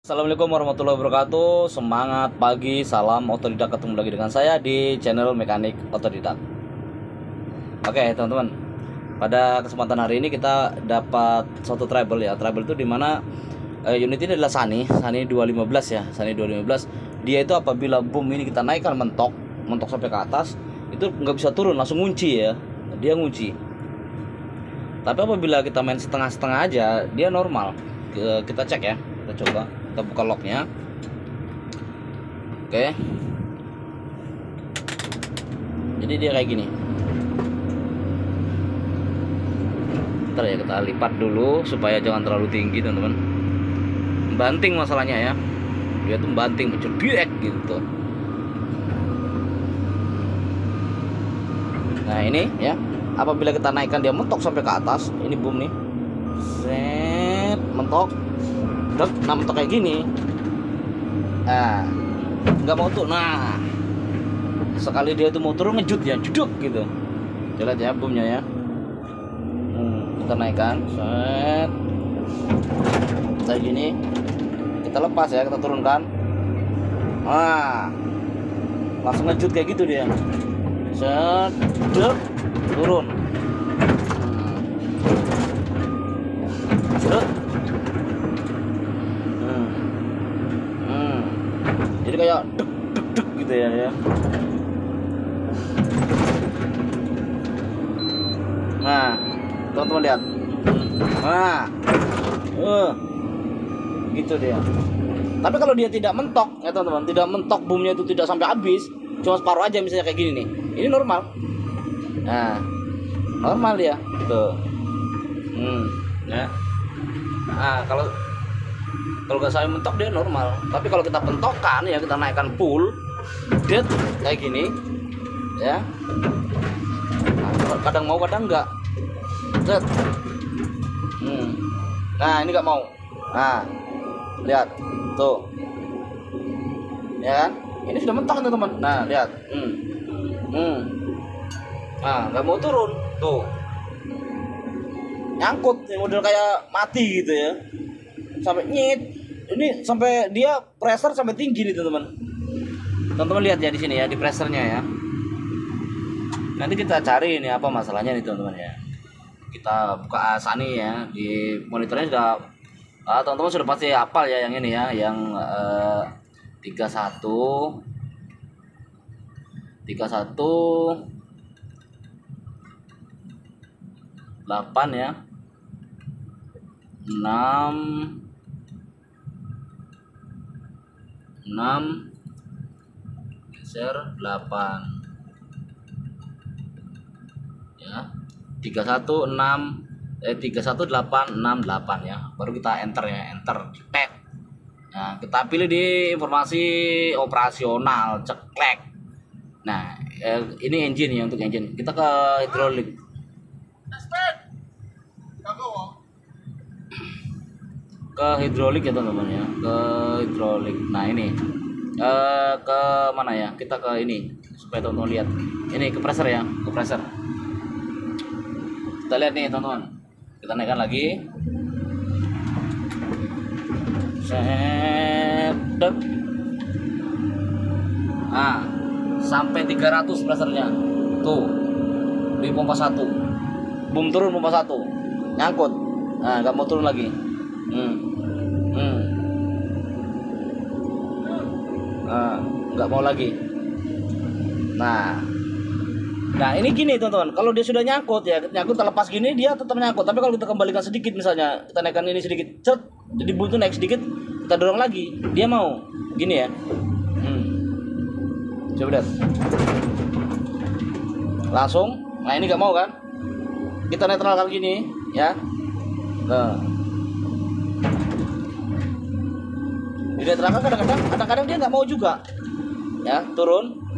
Assalamualaikum warahmatullahi wabarakatuh. Semangat pagi, salam otodidak. Ketemu lagi dengan saya di channel Mekanik Otodidak. Oke teman-teman, pada kesempatan hari ini kita dapat suatu trouble ya. Trouble itu dimana unit ini adalah Sunny 215 ya. Sunny 215. Dia itu apabila boom ini kita naikkan mentok sampai ke atas, itu nggak bisa turun, langsung ngunci ya. Dia ngunci. Tapi apabila kita main setengah-setengah aja, dia normal. Kita cek ya, kita coba. Kita buka locknya. Oke. Jadi dia kayak gini. Ntar ya kita lipat dulu supaya jangan terlalu tinggi teman-teman. Banting masalahnya ya. Dia tuh banting mencebiek gitu. Nah ini ya, apabila kita naikkan dia mentok sampai ke atas, ini boom nih. Set, mentok. Nah mentok kayak gini, nah nggak mau tuh. Nah sekali dia itu mau turun ngejut ya, jeduk gitu. Lihat ya boomnya ya. Kita naikkan, set, kayak gini. Kita lepas ya, kita turunkan. Nah langsung ngejut kayak gitu dia. Set, jeduk, turun. Set. Jadi kayak duk gitu ya. Nah, teman-teman lihat. Nah, gitu dia. Tapi kalau dia tidak mentok, ya teman-teman, tidak mentok, boomnya itu tidak sampai habis, cuma separuh aja misalnya kayak gini nih. Ini normal. Nah, normal dia. Tuh. Ya. Nah, kalau nggak sampai mentok dia normal. Tapi kalau kita pentokkan ya, kita naikkan full dead kayak gini ya. Nah, kadang mau kadang enggak. Set. Nah ini nggak mau. Nah lihat tuh ya kan, ini sudah mentok teman-teman. Nah lihat. Nah nggak mau turun tuh, nyangkut yang model kayak mati gitu ya, sampai nyit. Ini sampai dia pressure sampai tinggi nih teman-teman. Teman-teman lihat ya di sini ya, di pressernya ya. Nanti kita cari ini apa masalahnya nih teman-teman ya. Kita buka Sunny ya, di monitornya sudah teman-teman sudah pasti hafal ya yang ini ya, yang 31 8 ya, 6 geser 8 ya, 31 8 6 8 ya. Baru kita enter ya, enter tek. Nah kita pilih di informasi operasional, ceklek. Nah ini engine ya, untuk engine kita ke hidrolik. Ke hidrolik ya teman-teman ya, ke hidrolik. Nah ini ke mana ya, kita ke ini supaya teman-teman lihat. Ini ke pressure ya, ke pressure. Kita lihat nih teman-teman, kita naikkan lagi. Sedep. Nah sampai 300 pressernya tuh di pompa 1. Boom turun pompa 1, nyangkut. Nah nggak mau turun lagi. Nggak mau lagi. Nah ini gini teman-teman, kalau dia sudah nyangkut ya, nyangkut terlepas gini dia tetap nyangkut. Tapi kalau kita kembalikan sedikit, misalnya kita naikkan ini sedikit, cet, jadi buntu naik sedikit, kita dorong lagi, dia mau gini ya. Coba lihat, langsung. Nah ini nggak mau kan, kita netralkan gini ya. Nah dinetralkan, kadang-kadang dia nggak mau juga ya, turun.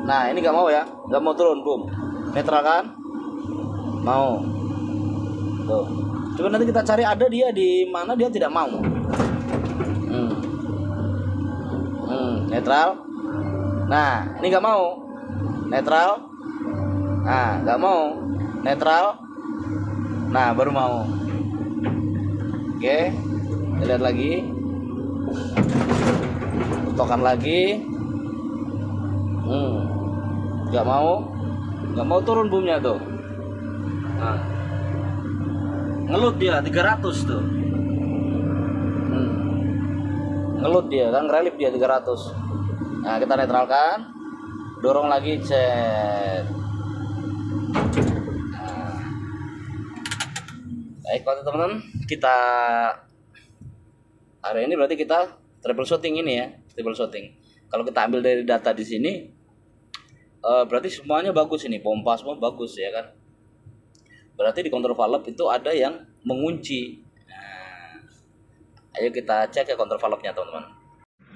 Nah ini nggak mau ya, nggak mau turun, boom, netralkan, mau tuh. Coba nanti kita cari ada dia di mana dia tidak mau. Netral. Nah ini nggak mau, netral. Nah nggak mau, netral. Nah baru mau. Oke, kita lihat lagi. Mentokkan lagi. Nggak mau turun boomnya tuh. Nah, ngelut dia 300 tuh. Ngelut dia kan, relip dia 300. Nah, kita netralkan, dorong lagi, cet. Nah, baik teman-teman, kita hari ini berarti kita troubleshooting ini ya, troubleshooting. Kalau kita ambil dari data di sini, berarti semuanya bagus ini, pompa semua bagus ya kan. Berarti di kontrol valve itu ada yang mengunci. Nah, ayo kita cek ya kontrol valve-nya teman-teman.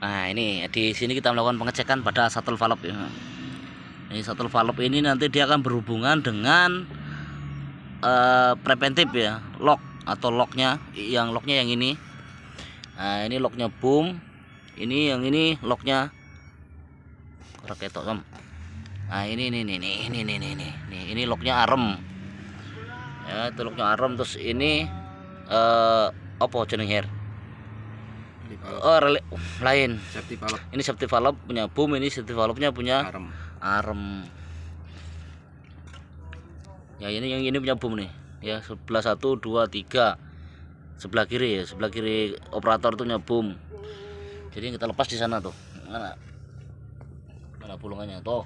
Nah, ini di sini kita melakukan pengecekan pada shuttle valve ya. Ini shuttle valve ini nanti dia akan berhubungan dengan preventif ya, lock atau locknya, yang ini. Nah, ini locknya boom, ini yang ini locknya raketok om. Nah, ini locknya arem. Ya, itu locknya arem. Terus ini apa jeneng her? Lain. Safety valve. Ini safety valve punya boom, ini safety valve-nya punya arem. Ya, ini yang ini punya boom nih. Ya, sebelah 1 2 3. Sebelah kiri ya, sebelah kiri operator itu punya boom. Jadi kita lepas di sana tuh. Mana pulungannya tuh.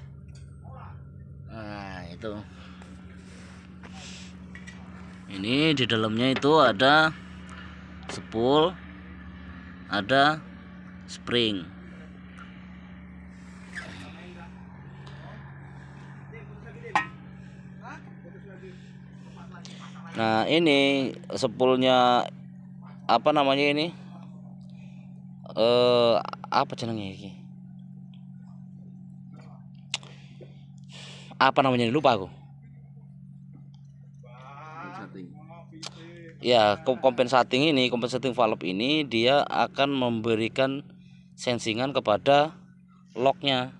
Nah, itu. Ini di dalamnya itu ada spool, ada spring. Nah, ini spoolnya apa namanya ini? Apa jenengnya ini? Apa namanya, lupa aku. Ya, compensating valve ini dia akan memberikan sensingan kepada locknya.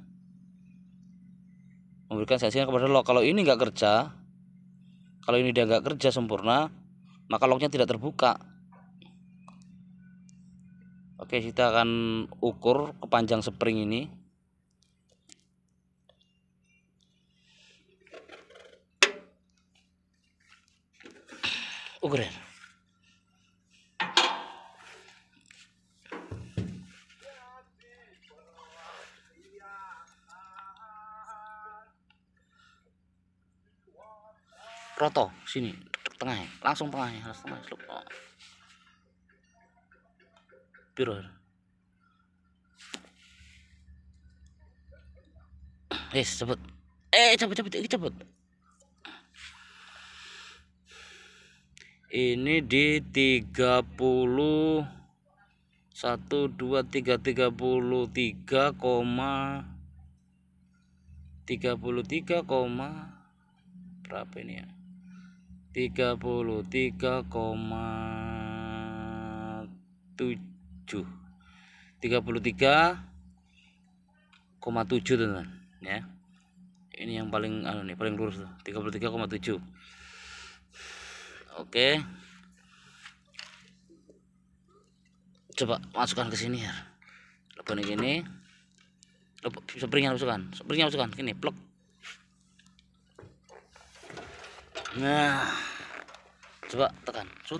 Kalau ini nggak kerja, kalau ini dia nggak kerja sempurna, maka locknya tidak terbuka. Oke, kita akan ukur kepanjang spring ini. Ukur ya. Roto sini tengah, langsung tengah ya, harus tengah. Piro. Cepet. Cepet. Ini di 30 1 2 3 33, 33, berapa ini ya? 33,7 teman-teman ya. Ini yang paling paling lurus tuh, 33,7. Oke, coba masukkan ke sini ya. Lepas ini springnya masukkan gini, plug. Nah, coba tekan, shoot.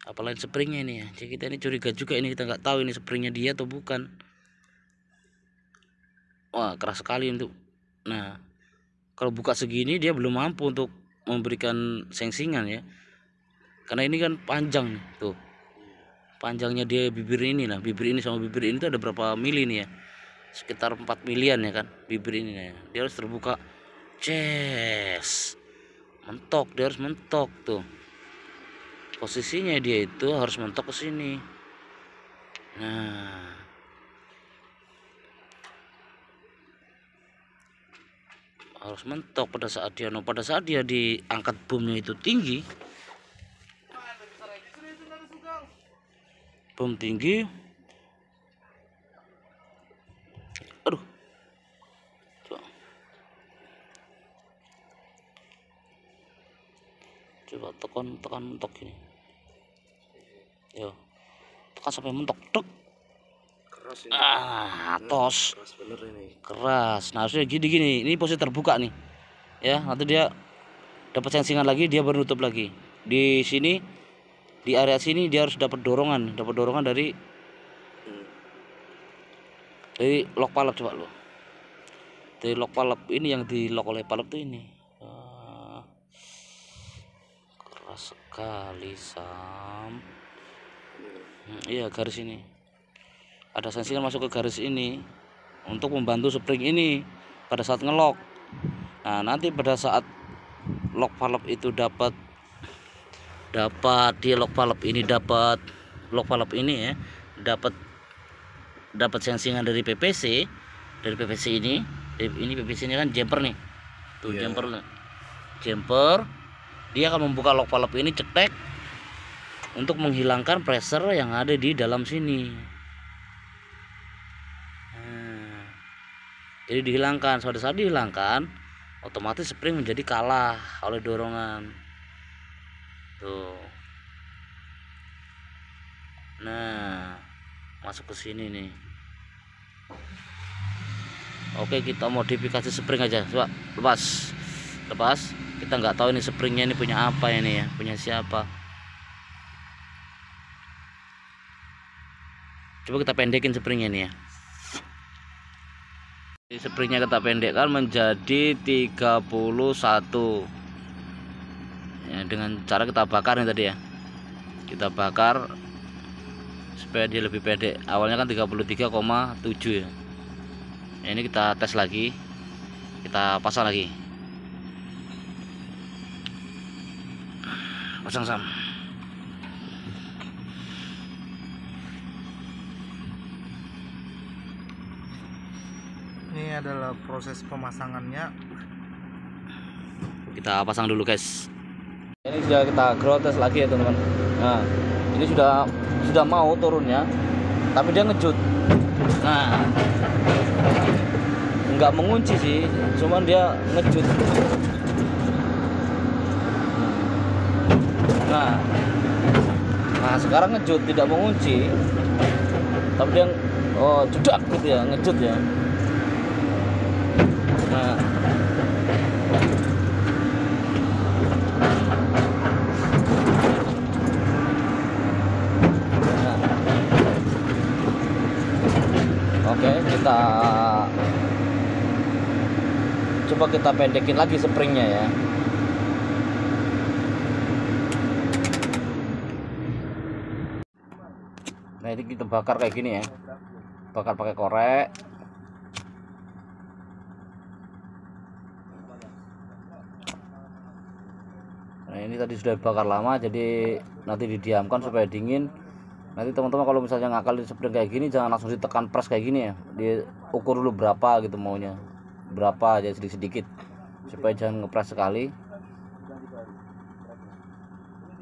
Apalagi springnya ini ya. Jadi kita ini curiga juga, ini kita nggak tahu ini springnya dia atau bukan. Wah, keras sekali untuk. Nah, kalau buka segini dia belum mampu untuk memberikan sengsingan ya. Karena ini kan panjang nih, tuh. Panjangnya dia bibir ini lah, bibir ini sama bibir ini tuh ada berapa mili nih ya? Sekitar 4 milian ya kan, bibir ini ya. Dia harus terbuka. Mentok, dia harus mentok tuh. Posisinya dia itu harus mentok ke sini. Nah, harus mentok pada saat dia diangkat boomnya itu tinggi. Boom tinggi. Aduh. Coba tekan mentok gini. Yo, tekan sampai mentok. Dek. Keras ini. Tos. Keras bener ini. Keras. Nah, harusnya gini. Ini posisi terbuka nih. Ya, nanti dia dapat sensingan lagi, dia baru nutup lagi. Di sini, di area sini dia harus dapat dorongan dari lock palep. Coba lo. Dari lock palep ini, yang di lock oleh palep tuh ini. Keras sekali, Sam. Iya, garis ini. Ada sensingan masuk ke garis ini untuk membantu spring ini pada saat ngelok. Nah, nanti pada saat lock valve itu dapat di lock valve ini ya, dapat sensingan dari PPC ini. PPC ini kan jumper nih. Tuh, yeah. Jumper. Dia akan membuka lock valve ini, cetek, untuk menghilangkan pressure yang ada di dalam sini. Jadi dihilangkan. Pada saat dihilangkan, otomatis spring menjadi kalah oleh dorongan. Tuh. Nah, masuk ke sini nih. Oke, kita modifikasi spring aja. Coba lepas. Kita nggak tahu ini springnya ini punya apa ini ya, punya siapa. Coba kita pendekin springnya nih ya. Springnya kita pendekkan menjadi 31 ya, dengan cara kita bakar nih tadi ya. Kita bakar supaya dia lebih pendek. Awalnya kan 33,7 ya. Ini kita tes lagi, kita pasang lagi, pasang Sam. Ini adalah proses pemasangannya. Kita pasang dulu guys. Ini sudah kita ground test lagi ya teman-teman. Nah, ini sudah mau turunnya, tapi dia ngejut. Nah, nggak mengunci sih, cuman dia ngejut. Nah sekarang ngejut, tidak mengunci, tapi dia jedak gitu ya, ngejut ya. Nah, oke, kita coba kita pendekin lagi springnya ya. Nah, ini kita bakar kayak gini ya, bakar pakai korek. Nah, ini tadi sudah dibakar lama, jadi nanti didiamkan supaya dingin. Nanti teman-teman kalau misalnya ngakal di spring kayak gini, jangan langsung ditekan press kayak gini ya. Diukur dulu berapa gitu maunya, berapa aja, sedikit-sedikit, supaya jangan ngepres sekali.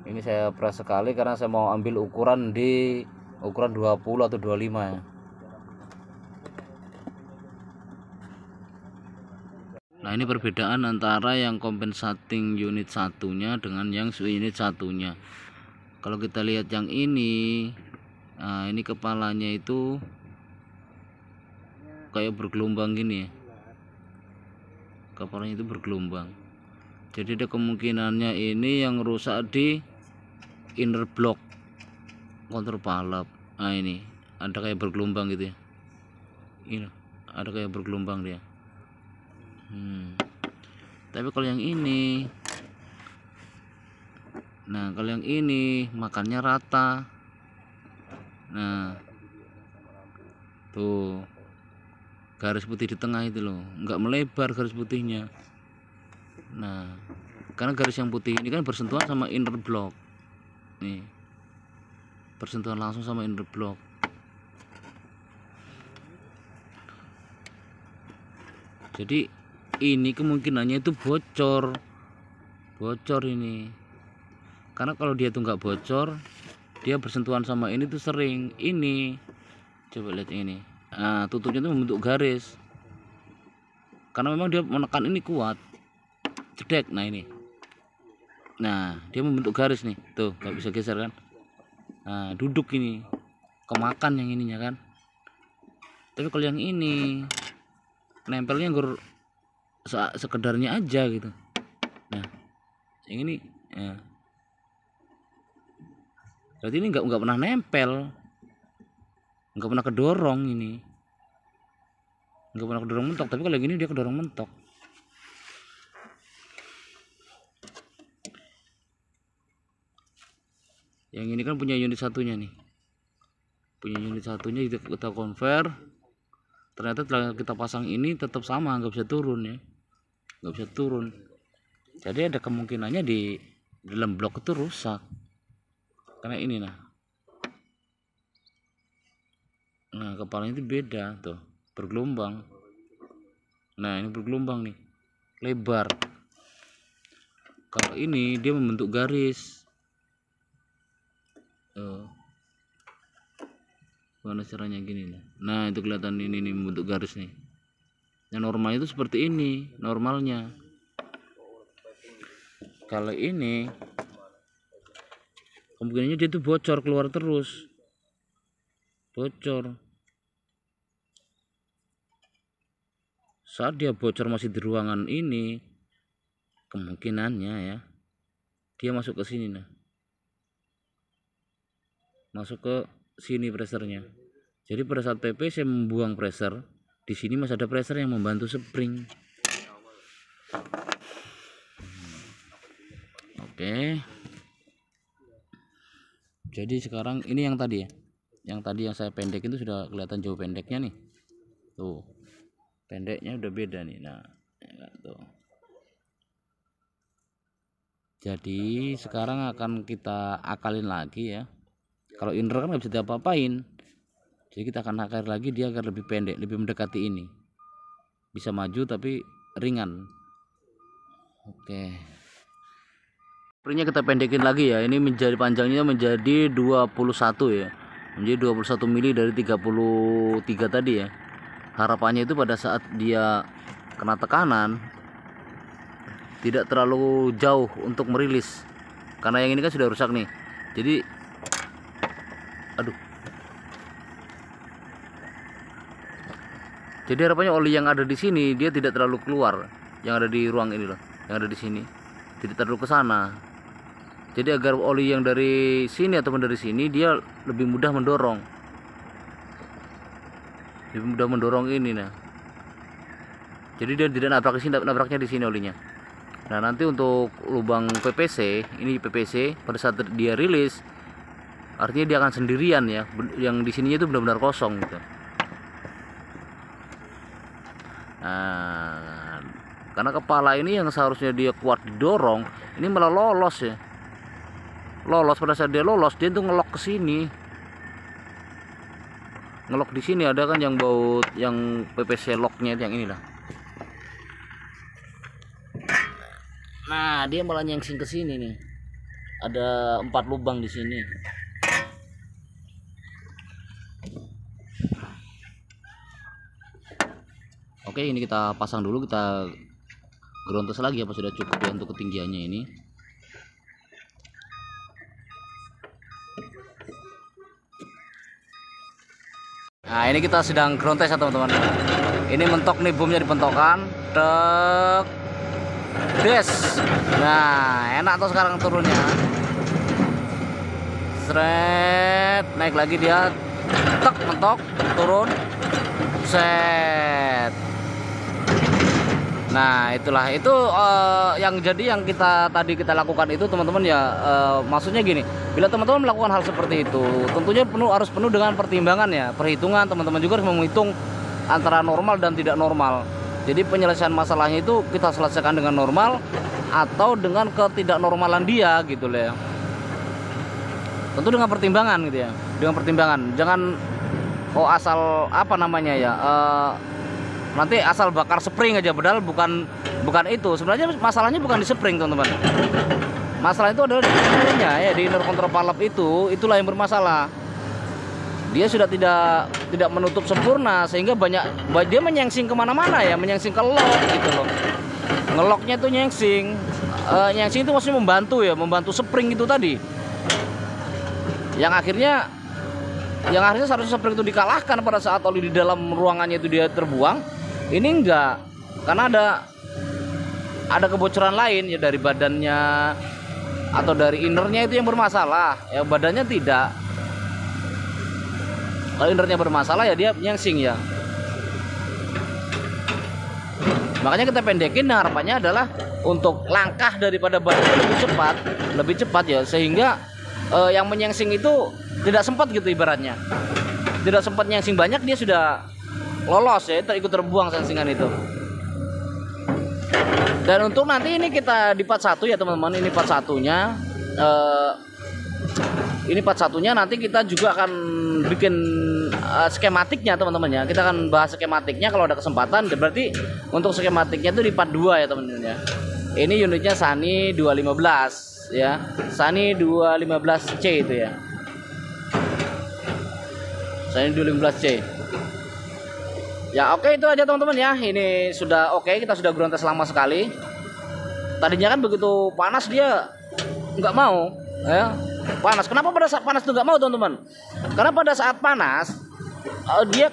Ini saya press sekali karena saya mau ambil ukuran 20 atau 25 ya. Nah, ini perbedaan antara yang compensating unit satunya dengan yang unit satunya. Kalau kita lihat yang ini, nah ini kepalanya itu kayak bergelombang gini ya. Kepalanya itu bergelombang. Jadi ada kemungkinannya ini yang rusak di inner block kontrol palep. Nah, ini ada kayak bergelombang gitu ya. Ini ada kayak bergelombang dia. Tapi kalau yang ini, nah kalau yang ini makannya rata. Nah, tuh garis putih di tengah itu loh, nggak melebar garis putihnya. Nah, karena garis yang putih ini kan bersentuhan sama inner block nih, bersentuhan langsung sama inner block. Jadi ini kemungkinannya itu bocor ini, karena kalau dia tuh nggak bocor, dia bersentuhan sama ini tuh sering. Ini coba lihat ini, nah tutupnya tuh membentuk garis karena memang dia menekan ini kuat, cedek. Nah, ini Nah, dia membentuk garis nih, tuh nggak bisa geser kan. Nah, duduk ini, kemakan yang ininya kan. Tapi kalau yang ini nempelnya sekedarnya aja gitu. Nah, yang ini ya. Berarti ini nggak pernah nempel, nggak pernah kedorong ini, nggak pernah kedorong mentok. Tapi kalau gini dia kedorong mentok. Yang ini kan punya unit satunya nih, punya unit satunya kita convert. Ternyata setelah kita pasang ini tetap sama, nggak bisa turun ya, nggak bisa turun. Jadi ada kemungkinannya di dalam blok itu rusak karena ini nah kepalanya itu beda tuh, bergelombang. Nah ini bergelombang nih, lebar. Kalau ini dia membentuk garis. Mana caranya gini nih. Nah itu kelihatan ini nih membentuk garis nih. Yang normal itu seperti ini normalnya. Kalau ini kemungkinannya dia tuh bocor, keluar terus, bocor. Saat dia bocor masih di ruangan ini, kemungkinannya ya dia masuk ke sini nah, masuk ke sini presernya. Jadi pada saat PPC membuang pressure, di sini masih ada pressure yang membantu spring. Oke. Jadi sekarang ini yang tadi ya, yang tadi yang saya pendek itu sudah kelihatan jauh pendeknya nih. Tuh, pendeknya udah beda nih. Nah, ya, tuh. Jadi sekarang akan kita akalin lagi ya. Kalau inner kan nggak bisa diapa-apain, jadi kita akan akar lagi dia agar lebih pendek, lebih mendekati ini, bisa maju tapi ringan. Oke, springnya kita pendekin lagi ya. Ini menjadi panjangnya menjadi 21 ya, menjadi 21 mili dari 33 tadi ya. Harapannya itu pada saat dia kena tekanan tidak terlalu jauh untuk merilis, karena yang ini kan sudah rusak nih. Jadi aduh, jadi harapannya oli yang ada di sini dia tidak terlalu keluar, yang ada di ruang ini loh, yang ada di sini tidak terlalu ke sana. Jadi agar oli yang dari sini ataupun dari sini dia lebih mudah mendorong, lebih mudah mendorong ini nah. Jadi dia tidak nabrak di sini, nabraknya di sini olinya. Nah nanti untuk lubang PPC, ini PPC pada saat dia rilis, artinya dia akan sendirian ya, yang di sininya itu benar-benar kosong gitu. Nah, karena kepala ini yang seharusnya dia kuat didorong, ini malah lolos ya. Lolos, pada saat dia lolos dia tuh ngelok ke sini. Ngelok di sini ada kan yang baut yang PPC locknya yang ini lah. Nah, dia malah nyengsing ke sini nih. Ada 4 lubang di sini. Oke, ini kita pasang dulu, kita grontos lagi apa sudah cukup ya untuk ketinggiannya ini. Nah, ini kita sedang ground test ya teman-teman. Ini mentok nih, boomnya dipentokkan. Tek. Des. Nah, enak tuh sekarang turunnya. Seret, naik lagi dia. Tek, mentok, turun. Set. Nah itulah itu yang jadi yang tadi kita lakukan itu teman-teman ya, maksudnya gini, bila teman-teman melakukan hal seperti itu tentunya harus penuh dengan pertimbangan ya, perhitungan. Teman-teman juga harus menghitung antara normal dan tidak normal. Jadi penyelesaian masalahnya itu kita selesaikan dengan normal atau dengan ketidaknormalan dia gitu loh ya. Tentu dengan pertimbangan gitu ya, dengan pertimbangan. Jangan asal apa namanya ya, nanti asal bakar spring aja, padahal bukan itu. Sebenarnya masalahnya bukan di spring teman-teman. Masalah itu adalah di innernya ya, di inner control valve itulah yang bermasalah. Dia sudah tidak menutup sempurna sehingga dia menyengsing kemana-mana ya, menyengsing ke lock gitu loh. Ngeloknya tuh nyengsing, nyangsing itu maksudnya membantu ya, membantu spring itu tadi. Yang akhirnya seharusnya spring itu dikalahkan pada saat oli di dalam ruangannya itu dia terbuang. Ini enggak, karena ada kebocoran lain ya dari badannya atau dari innernya itu yang bermasalah. Ya badannya tidak. Kalau innernya bermasalah ya dia nyangsing ya. Makanya kita pendekin, harapannya adalah untuk langkah daripada badan lebih cepat ya, sehingga yang menyangsing itu tidak sempat gitu ibaratnya. Tidak sempat nyangsing banyak, dia sudah lolos ya, ikut terbuang sangsingan itu. Dan untuk nanti ini kita di part 1 ya teman-teman, ini part 1-nya. Ini part 1-nya nanti kita juga akan bikin skematiknya teman-teman ya. Kita akan bahas skematiknya kalau ada kesempatan. Berarti untuk skematiknya itu di part 2 ya teman-teman ya. Ini unitnya Sunny 215 ya. Sunny 215C itu ya. Sunny 215C. Ya oke, itu aja teman-teman ya. Ini sudah oke, kita sudah ground test lama sekali. Tadinya kan begitu panas dia nggak mau ya. Panas. Kenapa pada saat panas itu nggak mau teman-teman? Karena pada saat panas dia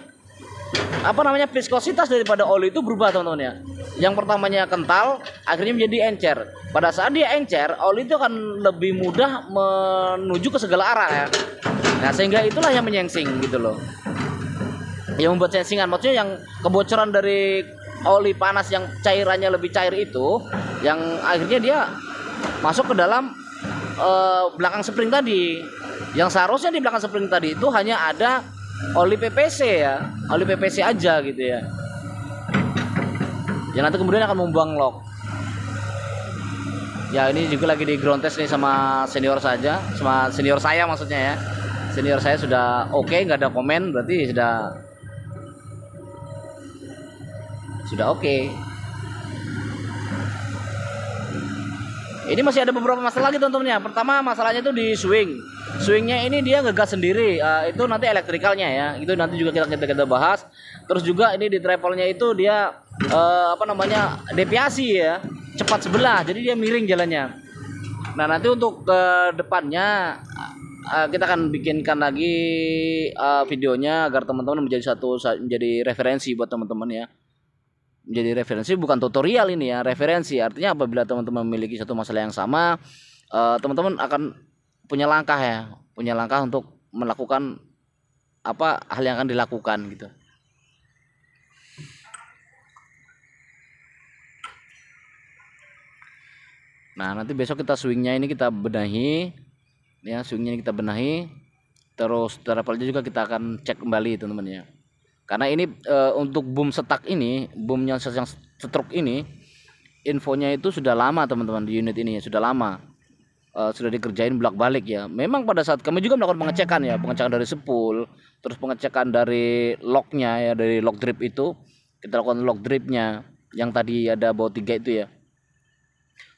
viskositas daripada oli itu berubah teman-teman ya. Yang pertamanya kental, akhirnya menjadi encer. Pada saat dia encer, oli itu akan lebih mudah menuju ke segala arah ya. Nah sehingga itulah yang menyangsing gitu loh. Yang membuat sengsingan, maksudnya yang kebocoran dari oli panas yang cairannya lebih cair itu, yang akhirnya dia masuk ke dalam belakang spring tadi. Yang seharusnya di belakang spring tadi itu hanya ada oli PPC ya, oli PPC aja gitu ya. Yang nanti kemudian akan membuang lock. Ya ini juga lagi di ground test nih sama senior saya maksudnya ya. Senior saya sudah oke, nggak ada komen, berarti sudah oke. Ini masih ada beberapa masalah lagi teman-teman ya. Pertama masalahnya itu di swingnya ini dia ngegas sendiri. Itu nanti elektrikalnya ya, itu nanti juga kita bahas. Terus juga ini di travelnya itu dia deviasi ya, cepat sebelah, jadi dia miring jalannya. Nah nanti untuk ke depannya kita akan bikinkan lagi videonya agar teman-teman menjadi referensi buat teman-teman ya. Menjadi referensi, bukan tutorial ini ya, referensi. Artinya apabila teman-teman memiliki satu masalah yang sama, teman-teman akan punya langkah untuk melakukan apa hal yang akan dilakukan gitu. Nah nanti besok kita swingnya ini kita benahi ya, terus travelnya juga kita akan cek kembali teman-teman ya. Karena ini untuk boom setak ini, boom yang stroke ini, infonya itu sudah lama teman-teman di unit ini ya, sudah lama. Sudah dikerjain bolak-balik ya. Memang pada saat kami juga melakukan pengecekan ya, pengecekan dari spool, terus pengecekan dari locknya ya, dari lock drip itu. Kita lakukan lock dripnya yang tadi ada baut 3 itu ya.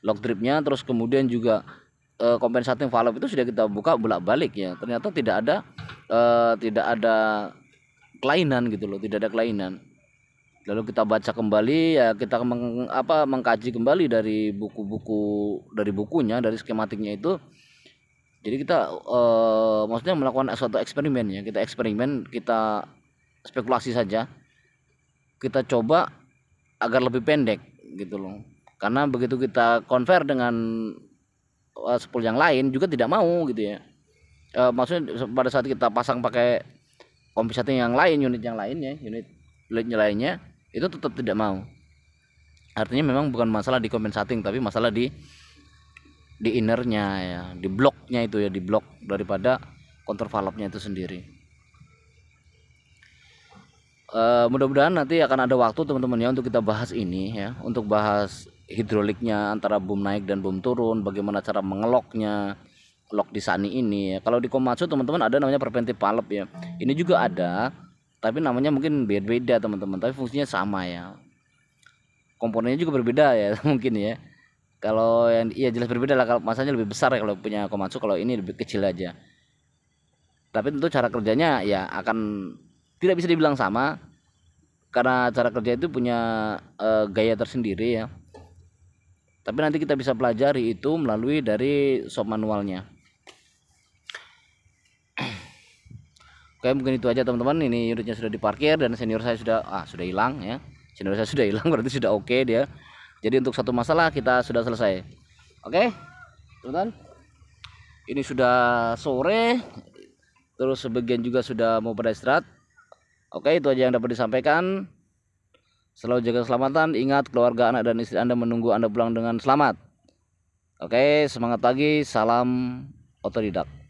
Lock dripnya, terus kemudian juga compensating valve itu sudah kita buka bolak-balik ya. Ternyata tidak ada kelainan gitu loh, tidak ada kelainan. Lalu kita baca kembali ya, kita mengkaji kembali dari bukunya, dari skematiknya itu. Jadi kita maksudnya melakukan suatu eksperimen ya, kita spekulasi saja. Kita coba agar lebih pendek gitu loh. Karena begitu kita convert dengan spool yang lain juga tidak mau gitu ya. Maksudnya pada saat kita pasang pakai compensating yang lain, unit lainnya itu tetap tidak mau. Artinya memang bukan masalah di compensating, tapi masalah di innernya ya, di bloknya itu ya, di blok daripada counter valve-nya itu sendiri. Mudah-mudahan nanti akan ada waktu teman-teman ya untuk kita bahas ini ya, untuk bahas hidroliknya antara boom naik dan boom turun, bagaimana cara mengeloknya, lock di Sunny ini ya. Kalau di Komatsu teman-teman ada namanya preventive valve ya. Ini juga ada, tapi namanya mungkin beda-beda teman-teman, tapi fungsinya sama ya. Komponennya juga berbeda ya mungkin ya. Kalau yang jelas berbeda lah, kalau masanya lebih besar ya kalau punya Komatsu, kalau ini lebih kecil aja. Tapi tentu cara kerjanya ya akan tidak bisa dibilang sama, karena cara kerja itu punya gaya tersendiri ya. Tapi nanti kita bisa pelajari itu melalui dari shop manualnya. Oke, mungkin itu aja teman-teman. Ini unitnya sudah diparkir dan senior saya sudah hilang ya. Senior saya sudah hilang, berarti sudah oke dia. Jadi untuk satu masalah kita sudah selesai. Oke, teman-teman. Ini sudah sore. Terus sebagian juga sudah mau pada istirahat. Oke, itu aja yang dapat disampaikan. Selalu jaga keselamatan. Ingat, keluarga, anak dan istri Anda menunggu Anda pulang dengan selamat. Oke, semangat pagi. Salam otodidak.